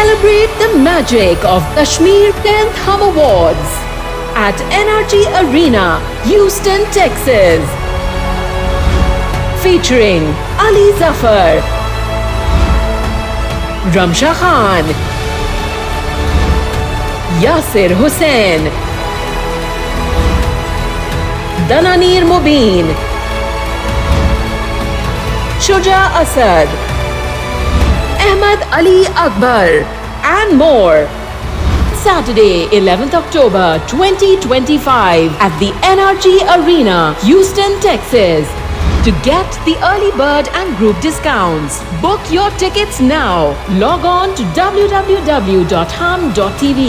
Celebrate the magic of Kashmir 10th Hum Awards at NRG Arena, Houston, Texas. Featuring Ali Zafar, Ramsha Khan, Yasir Hussain, Dananir Mubin, Shuja Asad, Ahmad Ali Akbar, and more. Saturday, 11th October 2025 at the NRG Arena, Houston, Texas. To get the early bird and group discounts, book your tickets now. Log on to www.hum.tv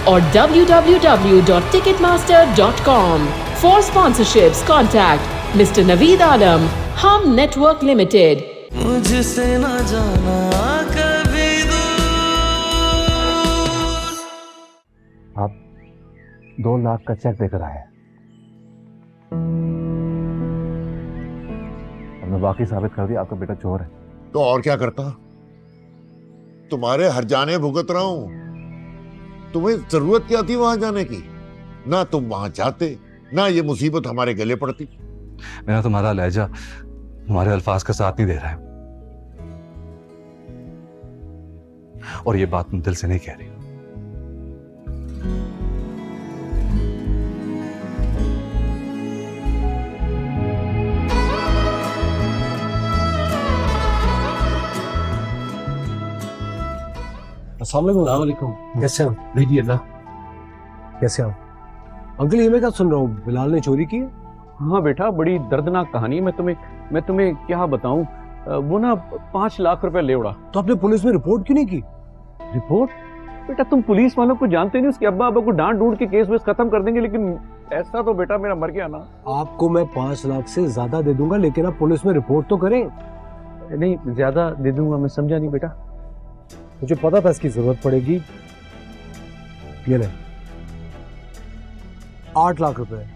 or www.ticketmaster.com. For sponsorships, contact Mr. Naveed Alam, Hum Network Limited. मुझसे न जाना कभी दूर। आप 2 लाख का check देकर आए हैं। हमने बाकी साबित कर दिया आपका बेटा चोर है। तो और क्या करता? तुम्हारे हर जाने भुगत रहा हूं। तुम्हें जरूरत क्या थी वहां जाने की? ना तुम वहां जाते, ना ये मुसीबत हमारे गले पड़ती। मेरा तुम्हारा लहजा हमारे अल्फाज का साथ नहीं दे रहा है, और ये बात तुम दिल से नहीं कह रही। अस्सलाम वालेकुम। कैसे हो? भेजिए अल्लाह। कैसे हो अंकल? ये मैं क्या सुन रहा हूँ, बिलाल ने चोरी की है? हाँ बेटा, बड़ी दर्दनाक कहानी। मैं तुम्हें क्या बताऊं, वो ना 5 लाख रुपए ले उड़ा। तो आपने पुलिस में रिपोर्ट क्यों नहीं की? रिपोर्ट? बेटा तुम पुलिस वालों को जानते नहीं, उसके अब्बा को डांट डूंट के केस वेस खत्म कर देंगे, लेकिन ऐसा तो बेटा मेरा मर गया ना। आपको मैं 5 लाख से ज्यादा दे दूंगा, लेकिन आप पुलिस में रिपोर्ट तो करें। नहीं, ज्यादा दे दूंगा। मैं समझा नहीं बेटा। मुझे पता था इसकी जरूरत पड़ेगी। ये ले 8 लाख रुपए।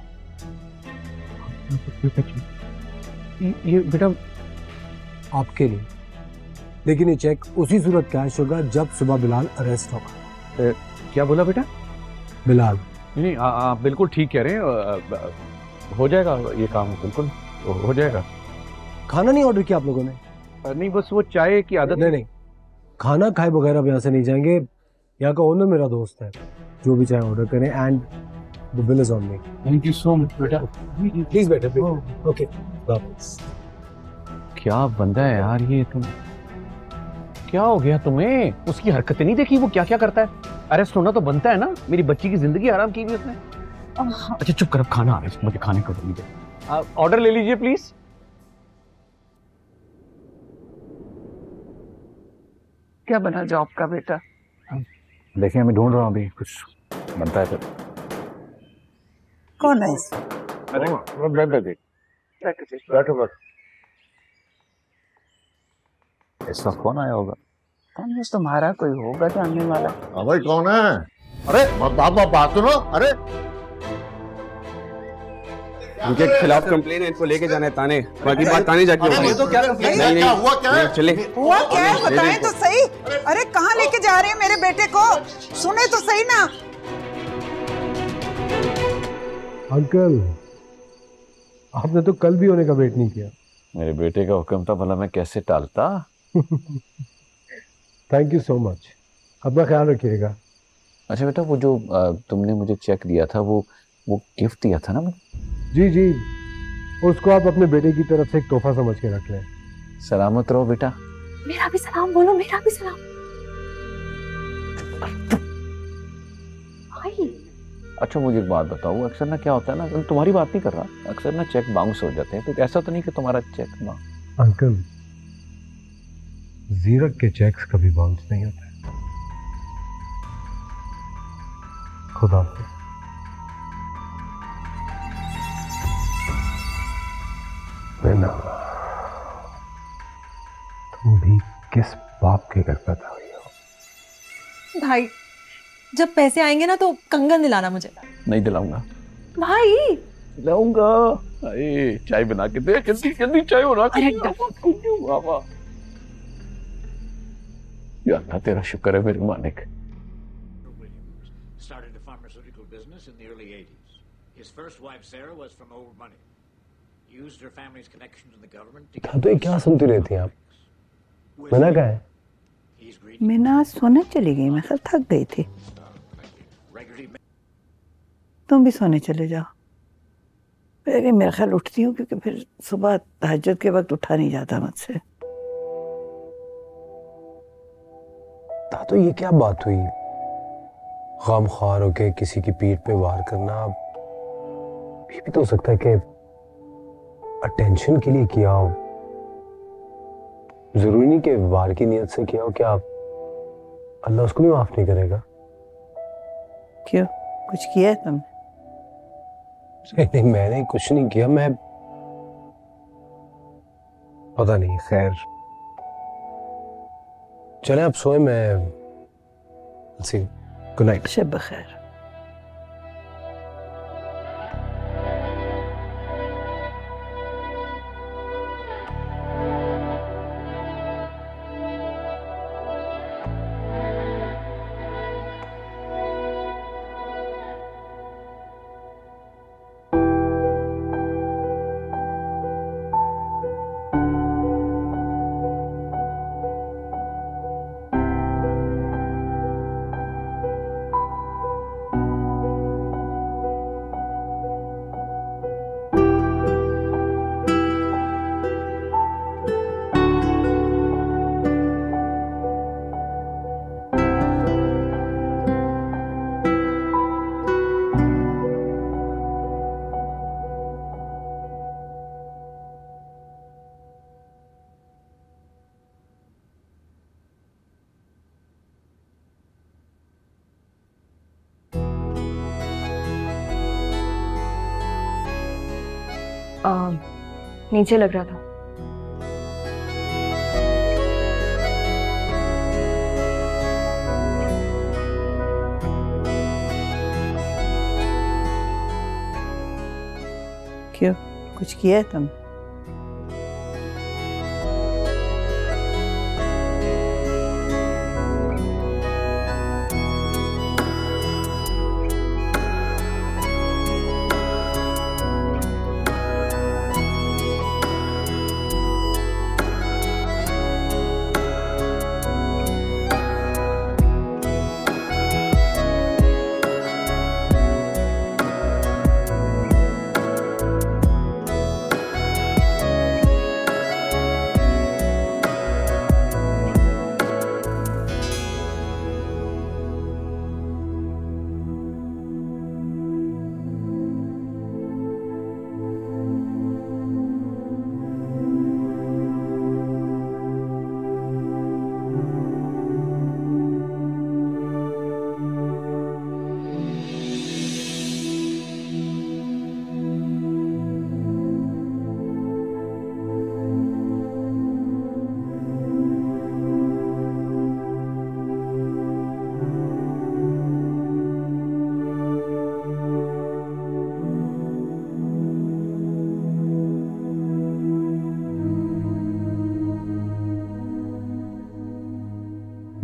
ये बेटा आपके लिए, लेकिन ये चेक उसी सूरत कैश होगा जब सुबह बिलाल अरेस्ट होगा। क्या बोला बेटा? बिलाल? नहीं, आप बिल्कुल ठीक कह रहे हैं। हो जाएगा ये काम, बिल्कुल हो जाएगा। खाना नहीं ऑर्डर किया आप लोगों ने? नहीं, बस वो चाय की आदत। नहीं, खाना खाए बगैर अब यहाँ से नहीं जाएंगे। यहाँ का ओनर मेरा दोस्त है, जो भी चाहे ऑर्डर करें, and the bill is on me. Thank you so much बेटा। प्लीज बैठे। ओके। क्या बंदा है यार ये। तुम क्या हो गया तुम्हें? उसकी हरकतें नहीं देखी, वो क्या क्या करता है? अरेस्ट होना तो बनता है ना। मेरी बच्ची की जिंदगी आराम की हुई उसने। अच्छा चुप कर, अब खाना आ रहा है, मुझे खाने को दीजिए। आप ऑर्डर ले लीजिए प्लीज। क्या बना जॉब का बेटा? देखिए मैं ढूंढ रहा हूँ, अभी कुछ बनता है तो। कौन है? बैठो। इस वक्त कौन आया होगा? तुम्हारा कोई होगा जानने वाला। हाँ भाई, कौन है? अरे बात सुनो। अरे उनके खिलाफ कंप्लेन है, इनको लेके जाना है थाने। बाकी बात थाने जाके होगी। तो क्या कंप्लेन? क्या हुआ? क्या है? चले। हुआ क्या है बताएं तो सही। अरे कहाँ लेके जा रहे हैं मेरे बेटे को? सुने तो सही ना। अंकल, आपने तो कल भी होने का वेट नहीं किया। मेरे बेटे का हुक्म था, भला मैं कैसे टालता। Thank you so much. अपना ख्याल रखिएगा। अच्छा बेटा, वो जो तुमने मुझे चेक दिया था, वो गिफ्ट दिया था ना मैं? जी, उसको आप अपने बेटे की तरफ से एक तोहफा समझ के रख लें। सलामत रहो बेटा। मेरा भी सलाम बोलो, मेरा भी सलाम। अच्छा मुझे एक बात बताओ, अक्सर ना क्या होता है ना, तुम्हारी बात नहीं कर रहा, अक्सर ना चेक बाउंस हो जाते हैं, तो ऐसा तो नहीं कि तुम्हारा चेक ना? अंकल, जीरक के चेक्स कभी बाउंस नहीं होते। खुदा हाफिज़। तुम भी किस बाप के घर पैदा हुई हो? भाई जब पैसे आएंगे ना तो कंगन दिलाना मुझे। नहीं दिलाऊंगा भाई। दिलाऊंगा। चाय बना के दे, जल्दी जल्दी चाय बना के। या अल्लाह तेरा शुक्र है मेरे मालिक। Started a pharmaceutical business in the early 80s. His first wife Sarah was from old money. Used her family's connections in the government to तो ये क्या सुनती रहती हैं आप? मना क्या है? मैं ना सोने चली गई, मैं थक गई थी। तुम भी सोने चले जाओ। फिर मेरा ख्याल उठती हूँ क्योंकि फिर सुबह तहज्जुद के वक्त उठा नहीं जाता मुझसे। तो ये क्या बात हुई? ग़मख़ार होके किसी की पीठ पे वार करना, ये भी तो हो सकता है कि अटेंशन के लिए किया हो, जरूरी नहीं कि वार की नियत से किया हो। क्या अल्लाह उसको भी माफ नहीं करेगा? क्यों, कुछ किया है तुमने? नहीं, मैंने कुछ नहीं किया। मैं पता नहीं, खैर चले अब सोए। मैं गुड नाइट। शब बखैर। नीचे लग रहा था। क्यों, कुछ किया है तुम?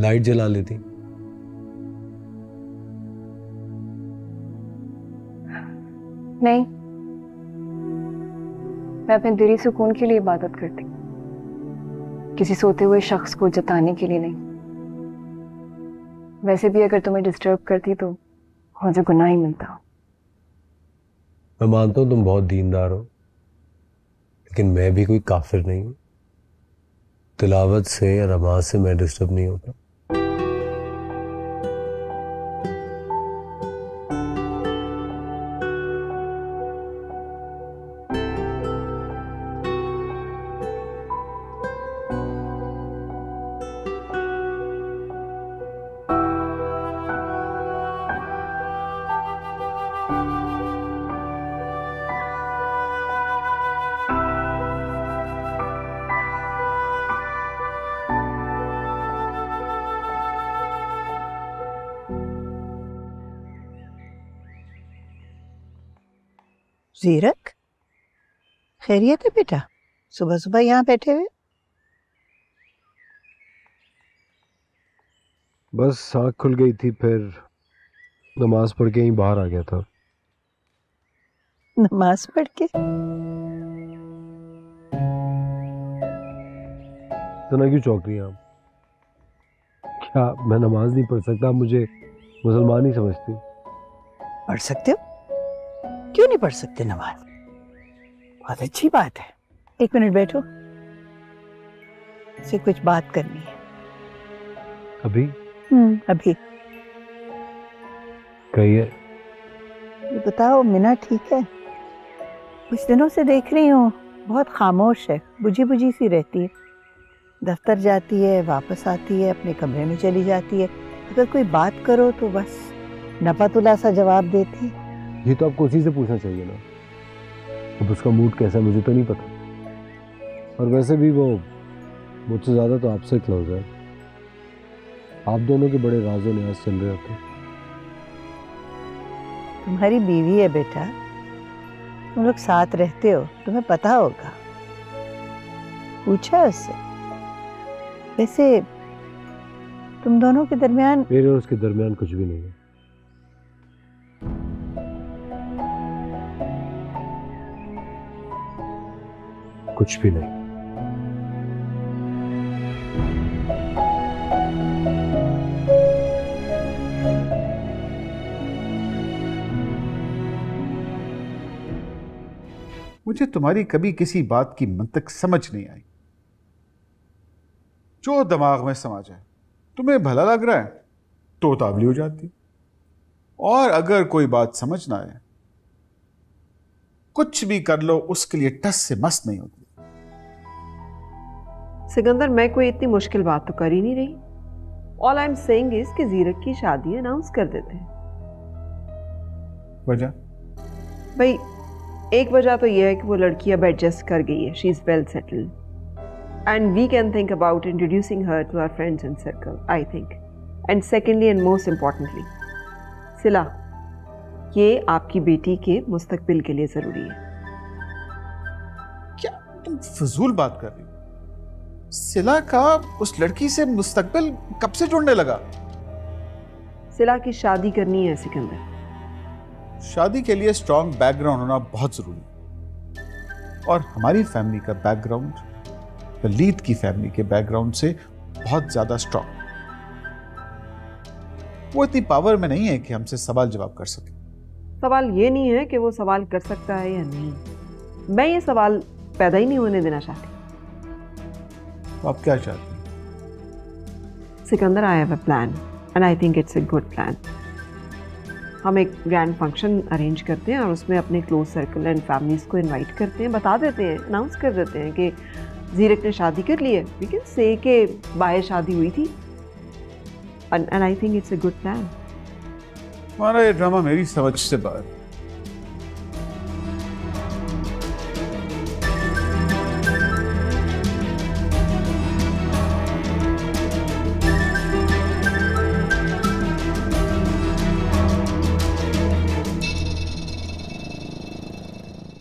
लाइट जला लेती। नहीं, मैं अपने दिली सुकून के लिए इबादत करती, किसी सोते हुए शख्स को जताने के लिए नहीं। वैसे भी अगर तुम्हें डिस्टर्ब करती तो मुझे गुनाह ही मिलता। मैं मानता हूँ तुम बहुत दीनदार हो, लेकिन मैं भी कोई काफिर नहीं हूँ। तिलावत से या नमाज से मैं डिस्टर्ब नहीं होता। जीरक, खैरियत है बेटा? सुबह सुबह यहाँ बैठे हुए? बस आँख खुल गई थी, फिर नमाज पढ़ के ही बाहर आ गया था। नमाज पढ़ के? इतना क्यों चौंक रही हैं आप? क्या मैं नमाज नहीं पढ़ सकता? आप मुझे मुसलमान ही समझती? पढ़ सकते हो, क्यों नहीं पढ़ सकते नमाज? बहुत अच्छी बात है। 1 मिनट बैठो, से कुछ बात करनी है। अभी? अभी। कहिए। ये बताओ, मिना ठीक है? कुछ दिनों से देख रही हूँ, बहुत खामोश है, बुझी बुझी सी रहती है। दफ्तर जाती है, वापस आती है, अपने कमरे में चली जाती है। अगर कोई बात करो तो बस नपतुला सा जवाब देती है। ये तो आपको उसी से पूछना चाहिए ना। अब उसका मूड कैसा है मुझे तो नहीं पता, और वैसे भी वो मुझसे ज्यादा तो आपसे क्लोज है। आप दोनों के बड़े राज़ो न्याज़ चल रहे होते। तुम्हारी बीवी है बेटा, तुम लोग साथ रहते हो, तुम्हें पता होगा। पूछा उससे? वैसे तुम दोनों के दरमियान? मेरे और उसके दरमियान कुछ भी नहीं है। कुछ भी नहीं। मुझे तुम्हारी कभी किसी बात की मंतक समझ नहीं आई। जो दिमाग में समा जाए, तुम्हें भला लग रहा है तो तावली हो जाती, और अगर कोई बात समझ ना आए, कुछ भी कर लो उसके लिए टस से मस नहीं होती। सिकंदर, मैं कोई इतनी मुश्किल बात तो कर ही नहीं रही। All I am saying is कि जीरक की शादी अनाउंस कर देते हैं। वजह? भाई, एक वजह तो यह है कि वो लड़की अब एडजस्ट कर गई है, she is well settled, and we can think about introducing her to our friends and circle, I think. And secondly and most importantly, Sila, ये आपकी बेटी के मुस्तकबिल के लिए जरूरी है। क्या तुम फजूल बात कर रही हो? सिला का उस लड़की से मुस्तकबिल कब से जुड़ने लगा? सिला की शादी करनी है सिकंदर। शादी के लिए स्ट्रॉन्ग बैकग्राउंड होना बहुत जरूरी है, और हमारी फैमिली का बैकग्राउंड वलीद की फैमिली के बैकग्राउंड से बहुत ज्यादा स्ट्रॉन्ग। वो इतनी पावर में नहीं है कि हमसे सवाल जवाब कर सके। सवाल ये नहीं है कि वो सवाल कर सकता है या नहीं, मैं ये सवाल पैदा ही नहीं होने देना चाहती। तो आप क्या चाहती हैं? Sikandar, I have a plan and I think it's a good plan. हम एक ग्रैंड फंक्शन अरेंज करते हैं और उसमें अपने क्लोज सर्कल एंड फैमिलीज को इनवाइट करते हैं, बता देते हैं, अनाउंस कर देते हैं कि जीरक ने शादी कर ली है। वी कैन से के बाहर शादी हुई थी, and I think it's a good plan. तुम्हारा ये ड्रामा मेरी समझ से बाहर।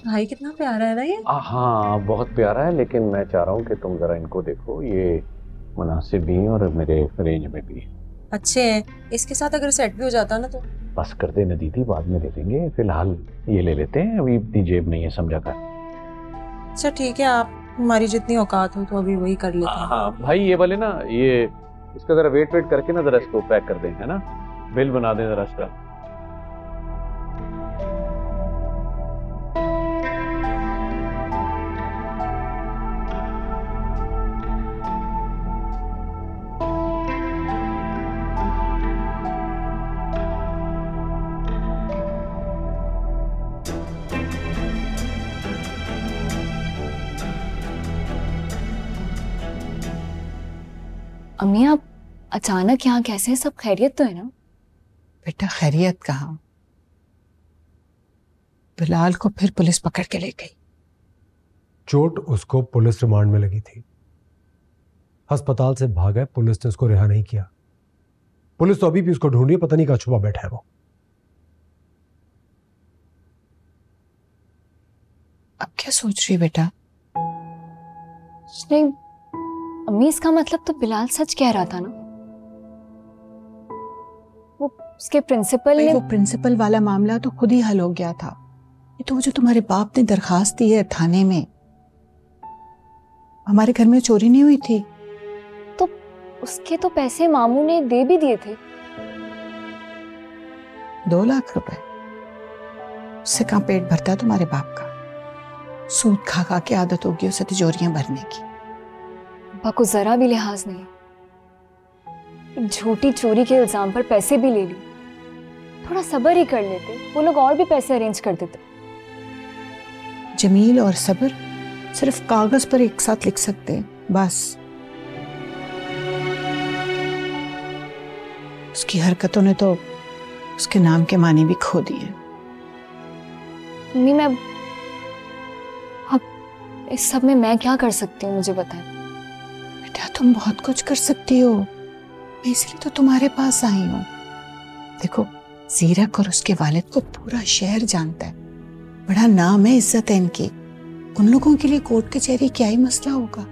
भाई कितना प्यारा है ना ये। हाँ बहुत प्यारा है, लेकिन मैं चाह रहा हूँ कि तुम जरा इनको देखो, ये मुनासिब भी हैं और मेरे रेंज में भी। अच्छे हैं, इसके साथ अगर सेट भी हो जाता ना तो। बस कर दे न दीदी, बाद में दे देंगे, फिलहाल ये ले लेते हैं, अभी इतनी जेब नहीं है, समझा कर। अच्छा ठीक है, आप हमारी जितनी औकात हो तो अभी वही कर लेते हैं। हाँ भाई, ये वाले ना, ये इसका जरा वेट करके ना जरा इसको पैक कर दें, है ना, बिल बना दें जरा इसका। अम्मी, आप अचानक यहाँ कैसे? सब खैरियत तो है ना? बेटा खैरियत कहाँ, बिलाल को फिर पुलिस पकड़ के ले गई। चोट उसको पुलिस रिमांड में लगी थी, अस्पताल से भागा है, पुलिस ने उसको रिहा नहीं किया। पुलिस तो अभी भी उसको ढूंढ रही है, पता नहीं कहाँ छुपा बैठा है वो। अब क्या सोच रही बेटा? नहीं अम्मी, इसका मतलब तो बिलाल सच कह रहा था ना? वो उसके प्रिंसिपल ने वो प्रिंसिपल वाला मामला तो खुद ही हल हो गया था। ये तो वो जो तुम्हारे बाप ने दरखास्त दी है थाने में, हमारे घर में चोरी नहीं हुई थी। तो उसके तो पैसे मामू ने दे भी दिए थे। 2 लाख रुपए, उससे कहाँ पेट भरता है तुम्हारे बाप का। सूद खा खा के आदत होगी उसे तिजोरियां भरने की। अब्बा को जरा भी लिहाज नहीं। एक झूठी चोरी के इल्जाम पर पैसे भी ले ली। थोड़ा सब्र ही कर लेते, वो लोग और भी पैसे अरेंज कर देते। जमील और सब्र सिर्फ कागज पर एक साथ लिख सकते हैं, बस। उसकी हरकतों ने तो उसके नाम के मानी भी खो दिए। मम्मी, मैं अब इस सब में मैं क्या कर सकती हूँ, मुझे बताएं। बेटा, तुम बहुत कुछ कर सकती हो, मैं इसलिए तो तुम्हारे पास आई हूँ। देखो, जीरक और उसके वालिद को पूरा शहर जानता है, बड़ा नाम है, इज्जत है इनकी। उन लोगों के लिए कोर्ट कचहरी क्या ही मसला होगा।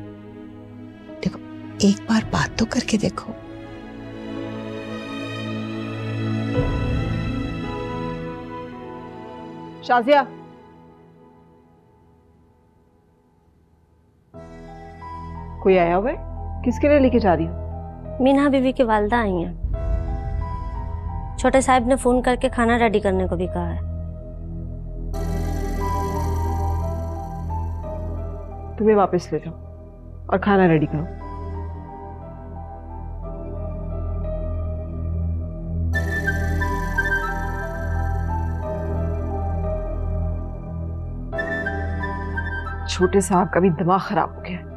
देखो, एक बार बात तो करके देखो। शाजिया, कोई आया हुआ है? किसके लिए लेके जा रही हो? मीना बीवी की वालदा आई हैं। छोटे साहब ने फोन करके खाना रेडी करने को भी कहा है। तुम्हें वापस ले जाओ और खाना रेडी करो। छोटे साहब का भी दिमाग खराब हो गया।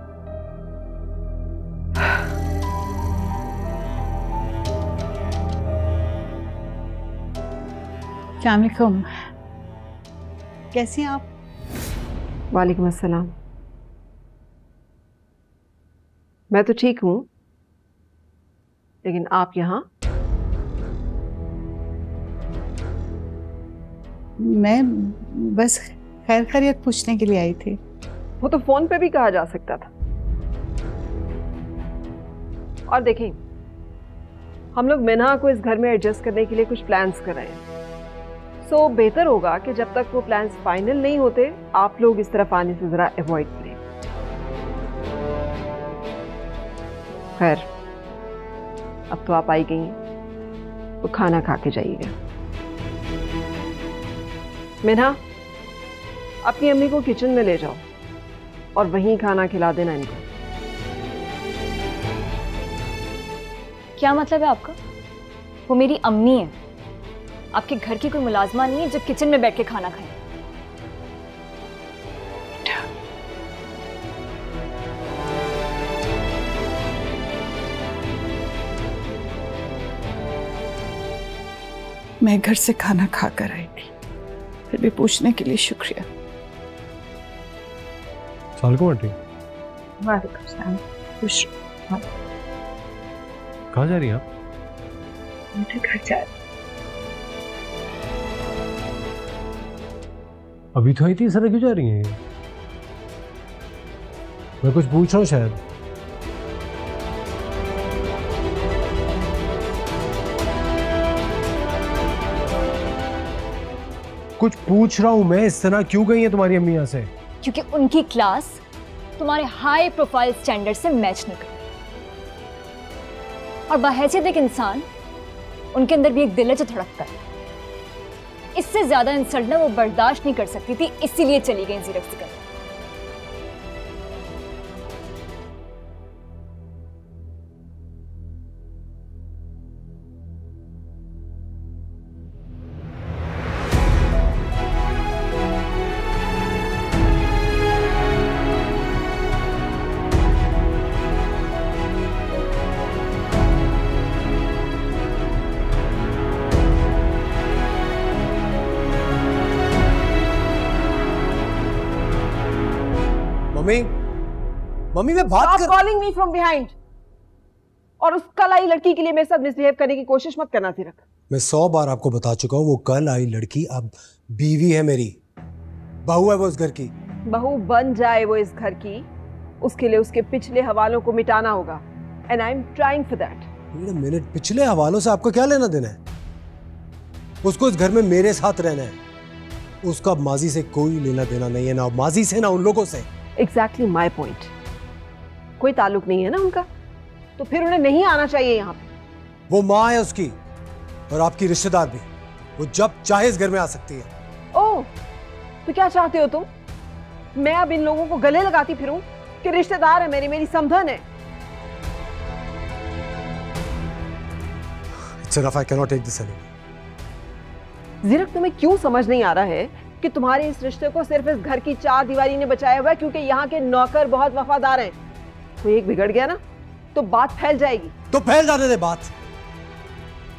अस्सलाम वालेकुम, कैसी हैं आप? वालेकुम अस्सलाम। मैं तो ठीक हूं, लेकिन आप यहाँ? मैं बस खैर खैरियत पूछने के लिए आई थी। वो तो फोन पे भी कहा जा सकता था। और देखिए, हम लोग मीना को इस घर में एडजस्ट करने के लिए कुछ प्लान्स कर रहे हैं। सो बेहतर होगा कि जब तक वो प्लान्स फाइनल नहीं होते, आप लोग इस तरफ आने से जरा अवॉइड करें। खैर, अब तो आप आई गई हैं, तो खाना खा के जाइएगा। मीना, अपनी अम्मी को किचन में ले जाओ और वहीं खाना खिला देना इनको। क्या मतलब है आपका? वो मेरी अम्मी है, आपके घर की कोई मुलाजमा नहीं है जो किचन में बैठ के खाना खाए। मैं घर से खाना खा कर आई थी, फिर भी पूछने के लिए शुक्रिया। सलाम आंटी। वालेकुम सलाम। खुश रहो। कहाँ जा रही हैं आप? मुझे घर जा रही। अभी तो आई थी, सर क्यों जा रही हैं? मैं कुछ पूछ रहा हूँ शायद। कुछ पूछ रहा हूँ मैं, इस तरह क्यों गई है तुम्हारी अम्मी यहाँ से? क्योंकि उनकी क्लास तुम्हारे हाई प्रोफाइल स्टैंडर्ड से मैच नहीं करती। और बहैसियत एक इंसान, उनके अंदर भी एक दिल है जो धड़कता है। इससे ज्यादा इंसल्ट ना वो बर्दाश्त नहीं कर सकती थी, इसीलिए चली गई जीरक से। मम्मी, मम्मी मैं बात कर। Calling me from behind. और उस कल आई लड़की के लिए मेरे साथ मिसबिहेव करने की कोशिश मत करना जीरक। मैं 100 बार आपको बता चुका हूँ, वो कल आई लड़की अब बीवी है मेरी, बहू है वो इस घर की। बहू बन जाए वो इस घर की, उसके लिए उसके पिछले हवालों को मिटाना होगा। And I am trying for that. Minute, पिछले हवालों से आपको क्या लेना देना है? उसको इस घर में मेरे साथ रहना है। उसका माजी से कोई लेना देना नहीं है, ना माजी से ना उन लोगों से। Exactly my point. कोई ताल्लुक नहीं है ना उनका, तो फिर उन्हें नहीं आना चाहिए यहाँ पे। वो माँ है उसकी, और आपकी रिश्तेदार भी। वो जब चाहे इस घर में आ सकती है। ओह, तो क्या चाहते हो तुम? मैं अब इन लोगों को गले लगाती फिरूं कि रिश्तेदार है मेरी समधन है? It's enough, I cannot take this anymore. ज़ीरक, तुम्हें क्यों समझ नहीं आ रहा है कि तुम्हारे इस रिश्ते को सिर्फ इस घर की चार दीवारी ने बचाया हुआ है क्योंकि यहाँ के नौकर बहुत वफादार हैं। कोई एक बिगड़ गया ना तो बात फैल जाएगी। तो फैल जाने दे बात।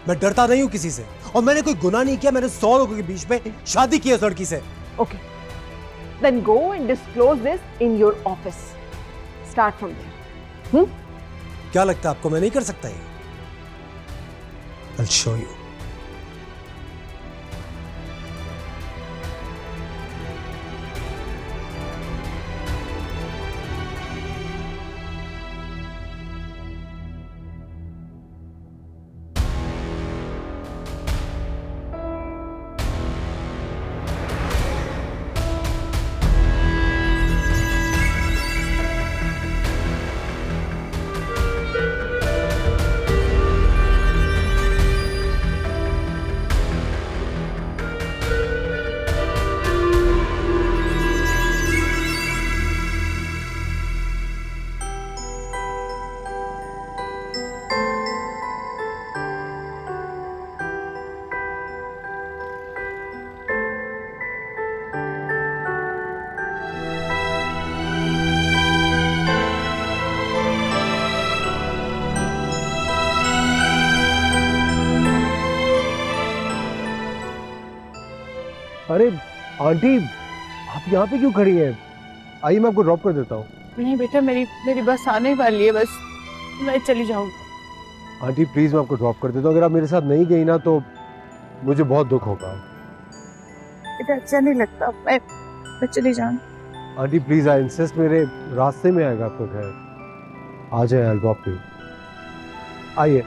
मैं डरता नहीं हूं किसी से, और मैंने कोई गुनाह नहीं किया। मैंने 100 लोगों के बीच में शादी की है उस लड़की से। Okay, then go and disclose this in your office. Start from there. क्या लगता है आपको मैं नहीं कर सकता ये? I'll show you. अरे आंटी, आप यहाँ पे क्यों खड़ी हैं? आइए मैं आपको ड्रॉप कर देता हूँ। नहीं बेटा, मेरी बस आने वाली है, बस मैं चली जाऊंगी। आंटी प्लीज, मैं आपको ड्रॉप कर देता हूँ। अगर आप मेरे साथ नहीं गई ना तो मुझे बहुत दुख होगा। बेटा अच्छा नहीं लगता, मैं चली जाऊंगी। आंटी प्लीज, आई इंसिस्ट, मेरे रास्ते में आएगा आपका घर। आ जाए, आई ड्रॉप यू। आइए।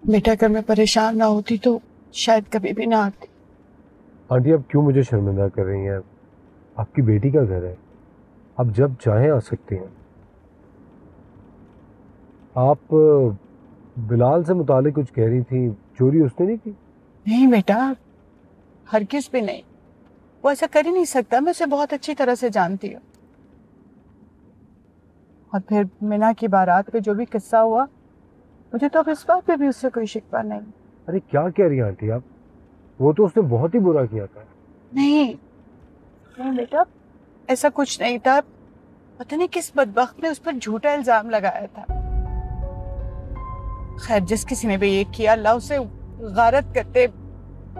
बेटा अगर मैं परेशान ना होती तो शायद कभी भी ना आती। आंटी आप क्यों मुझे शर्मिंदा कर रही हैं? आपकी बेटी का घर है, आप जब चाहें आ सकती हैं। आप बिलाल से मुतालिक कुछ कह रही थी, चोरी उसने नहीं की? नहीं बेटा, हरगिज़ भी नहीं। वो ऐसा कर ही नहीं सकता, मैं उसे बहुत अच्छी तरह से जानती हूँ। और फिर मीना की बारात पे जो भी किस्सा हुआ, मुझे तो अब इस बात पे भी उससे कोई शिकवा नहीं। अरे क्या कह रही हैं आंटी आप? वो तो उसने बहुत ही बुरा किया था। नहीं बेटा, ऐसा कुछ नहीं था। पता नहीं किस बदबख्त ने उस पर झूठा इल्जाम लगाया था। खैर जिस किसी ने भी ये किया, अल्लाह उसे गारत करते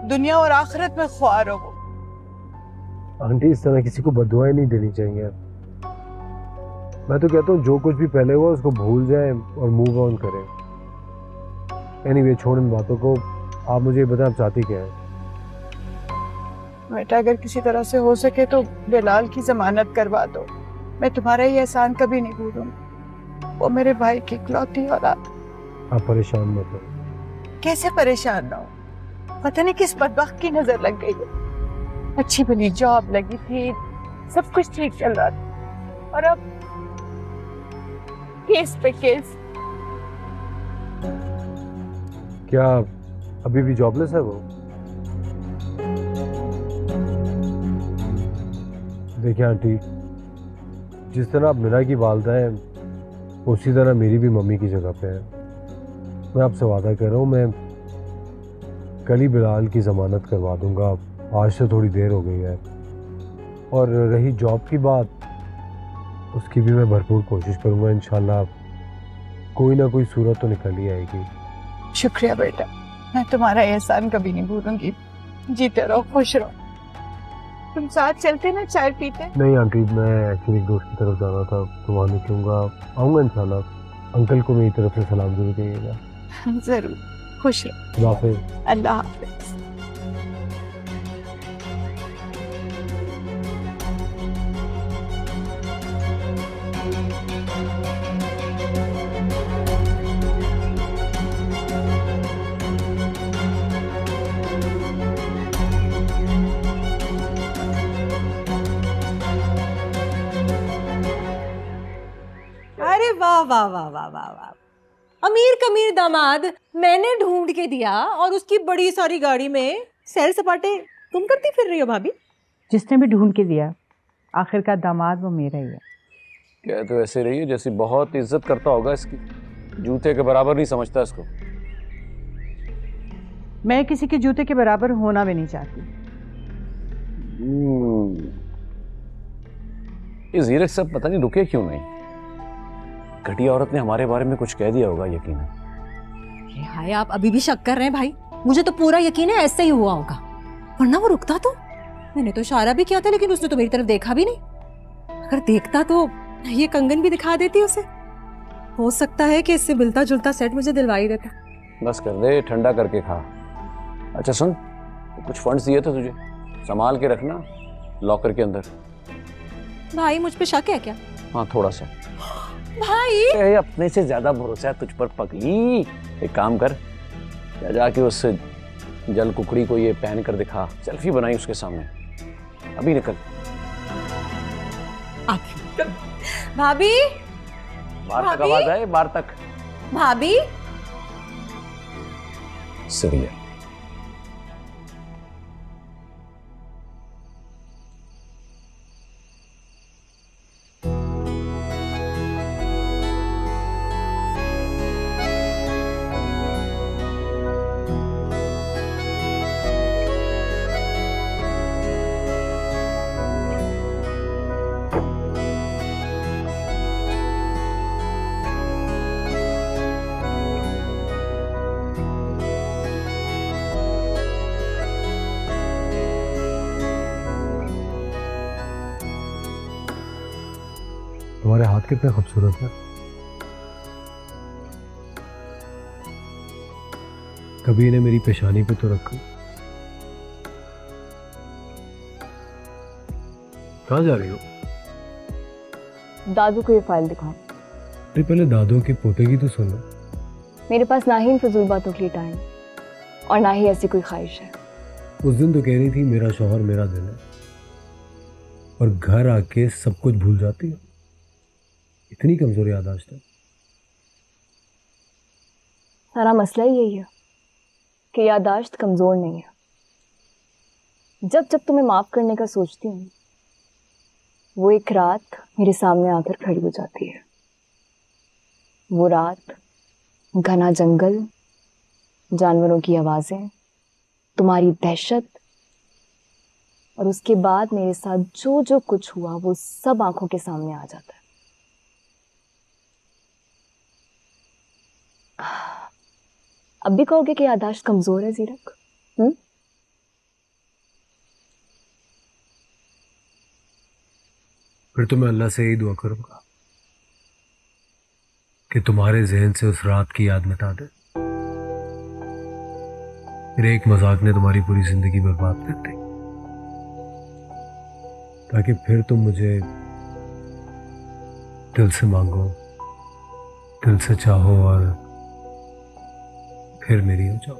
दुनिया और आखिरत में ख्वार हो। वो आंटी इस तरह किसी को बददुआएं नहीं देनी चाहिए। मैं तो कहता हूँ जो कुछ भी पहले हुआ उसको भूल जाए और मूव ऑन करें। एनीवे, छोड़ इन बातों को। आप मुझे बताएं, आप चाहती क्या है? बेटा अगर किसी तरह से हो सके तो बिलाल की जमानत करवा दो। मैं तुम्हारा ये एहसान कभी नहीं भूलूंगी। वो मेरे भाई की इकलौती औलाद। आप परेशान मत हो। कैसे परेशान ना हो? पता नहीं किस बदबख्त की नजर लग गई है। अच्छी बनी जॉब लगी थी, सब कुछ ठीक चल रहा था, और अब केस पे केस। क्या अभी भी जॉबलेस है वो? देखिए आंटी, जिस तरह आप मीना की वालदा हैं, उसी तरह मेरी भी मम्मी की जगह पे है। मैं आपसे वादा कर रहा हूँ, मैं कल ही बिलाल की जमानत करवा दूंगा। आज से थोड़ी देर हो गई है। और रही जॉब की बात, उसकी भी मैं भरपूर कोशिश करूंगा। इंशाल्लाह कोई ना कोई सूरत तो निकल ही आएगी। शुक्रिया बेटा, मैं तुम्हारा एहसान कभी नहीं भूलूंगी। जीते रहो, खुश रहो। तुम साथ चलते ना चाय पीते। नहीं आंटी, मैं एक्चुअली एक दोस्त की तरफ जाना था तो वहाँ निकलूंगा, आऊँगा इंशाल्लाह। अंकल को मेरी तरफ से सलाम जरूर कहिएगा। जरूर, खुश रहो। अल्लाह हाफिज। अरे वाह वाह वाह वाह वाह वाह, अमीर कमीर दामाद मैंने ढूंढ के दिया और उसकी बड़ी सारी गाड़ी में सैर सपाटे तुम करती फिर रही हो भाभी। जिसने भी ढूंढ के दिया, आखिर का दामाद वो मेरा ही है। क्या तो ऐसे रही है जैसी बहुत इज्जत करता होगा इसकी, जूते के बराबर नहीं समझता इसको। मैं किसी के जूते के बराबर होना भी नहीं चाहती। ये जीरक सब पता नहीं रुके क्यों नहीं। घटिया औरत ने हमारे बारे में कुछ कह दिया होगा यकीनन। हाय, आप अभी भी शक कर रहे हैं भाई? मुझे तो पूरा यकीन है ऐसे ही हुआ होगा, वरना वो रुकता तो। मैंने तो इशारा भी किया था लेकिन उसने तो मेरी तरफ देखा भी नहीं। अगर देखता तो ये कंगन भी दिखा देती उसे। हो सकता है कि इससे मिलता जुलता सेट मुझे दिलवा ही देता। बस कर दे, ठंडा करके खा। अच्छा सुन, कुछ फंड्स दिए थे तुझे, संभाल के रखना लॉकर के अंदर। भाई मुझ पे शक है क्या? हाँ थोड़ा सा। भाई अपने से ज्यादा भरोसा है तुझ पर पगली। एक काम कर, जाके उस जल कुकड़ी को ये पहन कर दिखा, सेल्फी बनाई उसके सामने। अभी निकल। भाभी, बाहर तक आवाज आए, बाहर तक। भाभी सरिया। तुम्हारे हाथ कितने खूबसूरत हैं। कभी इन्हें मेरी पेशानी पे तो रखो। कहाँ जा रही हो? दादू को ये फाइल दिखाओ। अरे पहले दादू के पोते की तो सुन लो। मेरे पास ना ही इन फजूल बातों के लिए टाइम और ना ही ऐसी कोई ख्वाहिश है। उस दिन तो कह रही थी मेरा शौहर मेरा दिल है, और घर आके सब कुछ भूल जाती है। इतनी कमजोर याददाश्त है। सारा मसला ही यही है कि याददाश्त कमजोर नहीं है। जब जब तुम्हें माफ करने का सोचती हूँ, वो एक रात मेरे सामने आकर खड़ी हो जाती है। वो रात घना जंगल, जानवरों की आवाजें, तुम्हारी दहशत, और उसके बाद मेरे साथ जो जो कुछ हुआ वो सब आंखों के सामने आ जाता है। अब भी कहोगे कि याददाश्त कमजोर है जीरक? फिर तो मैं अल्लाह से यही दुआ करूंगा कि तुम्हारे जहन से उस रात की याद मिटा दे। मेरे एक मजाक ने तुम्हारी पूरी जिंदगी बर्बाद कर दी, ताकि फिर तुम मुझे दिल से मांगो, दिल से चाहो और फिर मेरी हो जाओ।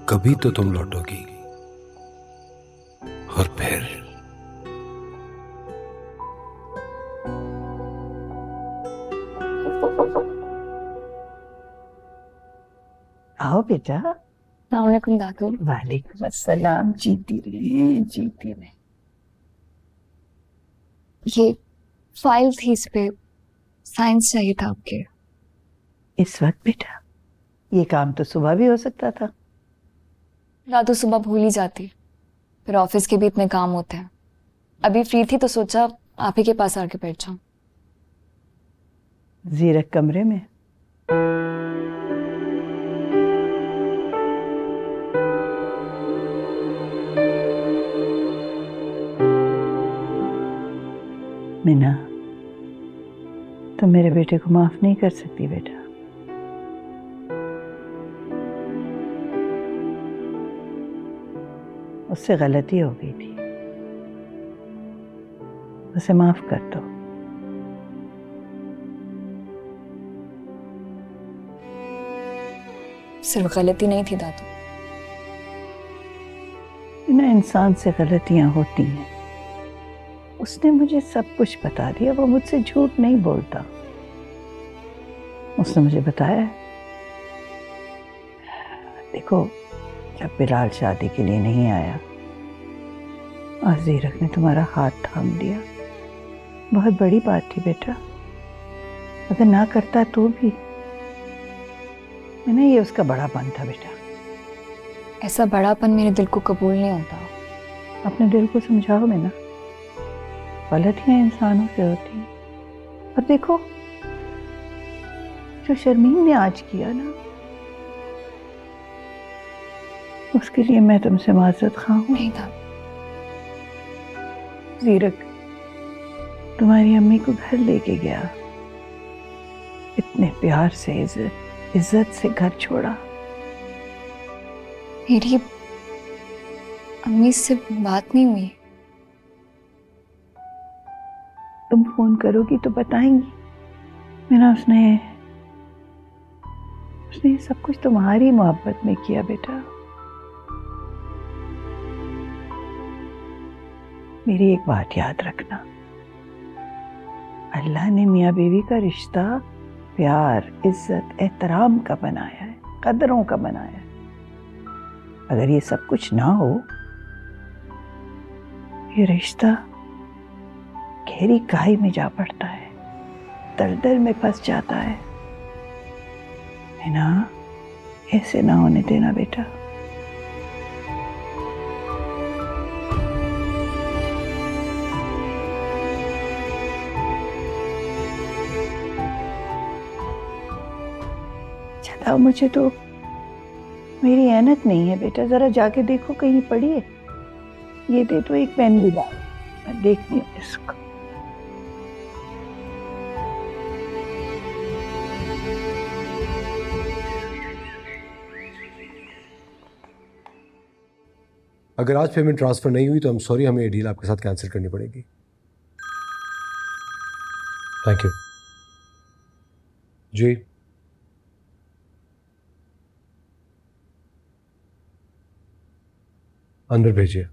कभी तो तुम लौटोगी, और फिर आओ बेटा। अस्सलामुअलैकुम दादू। वालेकुम अस्सलाम। जीती रहे, जीती रहे। ये फाइल थी, इस पे साइंस चाहिए था आपके। इस वक्त बेटा ये काम तो सुबह भी हो सकता था। रात तो सुबह भूल ही जाती, फिर ऑफिस के भी इतने काम होते हैं। अभी फ्री थी तो सोचा आप ही के पास आके बैठ जाऊं। जीरक कमरे में? मीना, तुम मेरे बेटे को माफ नहीं कर सकती बेटा। उससे गलती हो गई थी, उसे माफ कर दो। सिर्फ गलती नहीं थी दादू। बिना इंसान से गलतियां होती हैं। उसने मुझे सब कुछ बता दिया, वो मुझसे झूठ नहीं बोलता। उसने मुझे बताया, देखो जब बिलाल शादी के लिए नहीं आया और जीरक ने तुम्हारा हाथ थाम लिया, बहुत बड़ी बात थी बेटा। अगर ना करता तो भी मैंने, ये उसका बड़ापन था बेटा। ऐसा बड़ापन मेरे दिल को कबूल नहीं होता। अपने दिल को समझाओ मैं ना, गलतियां इंसानों से होती हैं। और देखो जो शर्मीन ने आज किया ना, उसके लिए मैं तुमसे माजरत खा हूं। नहीं था जीरक तुम्हारी अम्मी को घर लेके गया, इतने प्यार से इज्जत से घर छोड़ा। मेरी अम्मी से बात नहीं हुई। तुम फोन करोगी तो बताएंगी। मेरा उसने ये सब कुछ तुम्हारी मोहब्बत में किया बेटा। मेरी एक बात याद रखना, अल्लाह ने मियाँ बीवी का रिश्ता प्यार, इज्जत, एहतराम का बनाया है, कदरों का बनाया है। अगर ये सब कुछ ना हो, ये रिश्ता गहरी खाई में जा पड़ता है, दलदल में फंस जाता है। ना, ऐसे ना होने देना बेटा। चलाओ, मुझे तो मेरी ऐनक नहीं है बेटा, जरा जाके देखो कहीं पड़ी है। ये दे तो एक पेन भी ला, मैं देखती हूँ इसको। अगर आज पेमेंट ट्रांसफर नहीं हुई तो हम सॉरी, हमें ये डील आपके साथ कैंसिल करनी पड़ेगी। थैंक यू जी। अंदर भेजिए।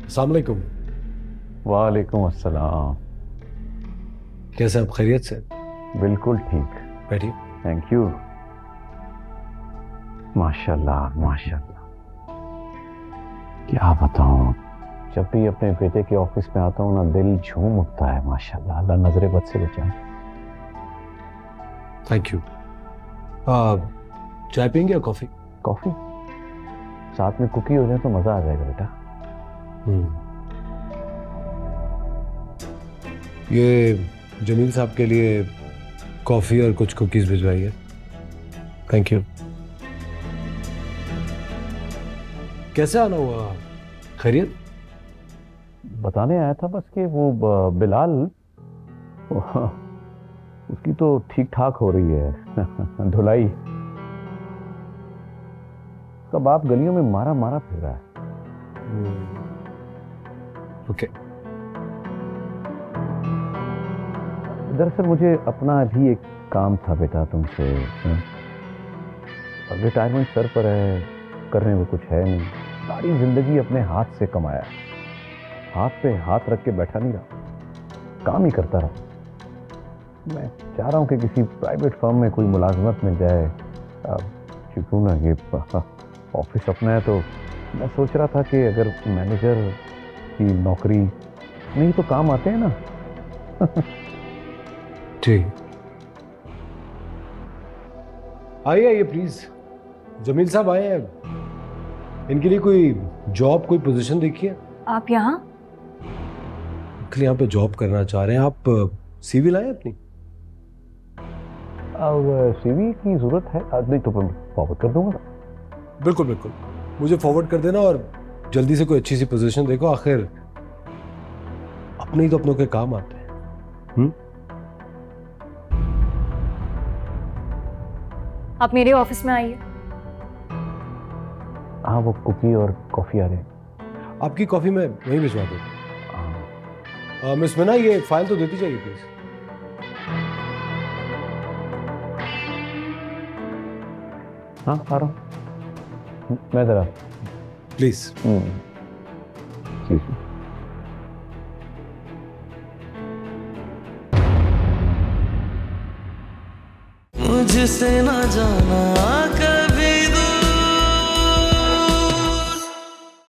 अस्सलाम वालेकुम। वालेकुम अस्सलाम। कैसे आप, खैरियत से? बिल्कुल ठीक। बैठिए। Thank you. माशाल्लाह माशाल्लाह, क्या बताऊं, जब भी अपने बेटे के ऑफिस में आता हूं ना, दिल झूम उठता है। माशाल्लाह, अल्लाह नजरे बद से बचाए। Thank you. चाय पियेंगे या कॉफी? कॉफी, साथ में कुकी हो जाए तो मजा आ जाएगा बेटा। ये जमील साहब के लिए कॉफी और कुछ कुकीज भिजवाइए। Thank you. कैसे आना हुआ, खैरियत? बताने आया था बस कि वो बिलाल, उसकी तो ठीक ठाक हो रही है धुलाई। उसका बाप गलियों में मारा मारा फिर रहा है। ओके। दरअसल मुझे अपना भी एक काम था बेटा तुमसे। रिटायरमेंट सर पर है, करने में कुछ है नहीं, सारी जिंदगी अपने हाथ से कमाया, हाथ पे हाथ रख के बैठा नहीं रहा, काम ही करता रहा। मैं चाह रहा हूँ कि किसी प्राइवेट फर्म में कोई मुलाजमत मिल जाए, क्यों ना, ये ऑफिस अपना है तो मैं सोच रहा था कि अगर मैनेजर की नौकरी नहीं तो काम आते हैं ना। ठीक, आइए आइए प्लीज। जमील साहब आए हैं, इनके लिए कोई जॉब, कोई पोजीशन देखिए। आप यहाँ? अंकल यहाँ पे जॉब करना चाह रहे हैं। आप सीवी लाए अपनी? अब सीवी की जरूरत है, नहीं तो फॉरवर्ड कर दूंगा। बिल्कुल बिल्कुल, मुझे फॉरवर्ड कर देना और जल्दी से कोई अच्छी सी पोजीशन देखो, आखिर अपने ही तो अपनों के काम आते हैं। आप मेरे ऑफिस में आइए। हाँ, वो कुकी और कॉफी आ रहे हैं। आपकी कॉफी मैं वहीं भिजवा दूँ। मिस मीना, ये फाइल तो देती जाइए प्लीज। हाँ, आ रहा हूँ मैं जरा, प्लीज। मुझसे ना जाना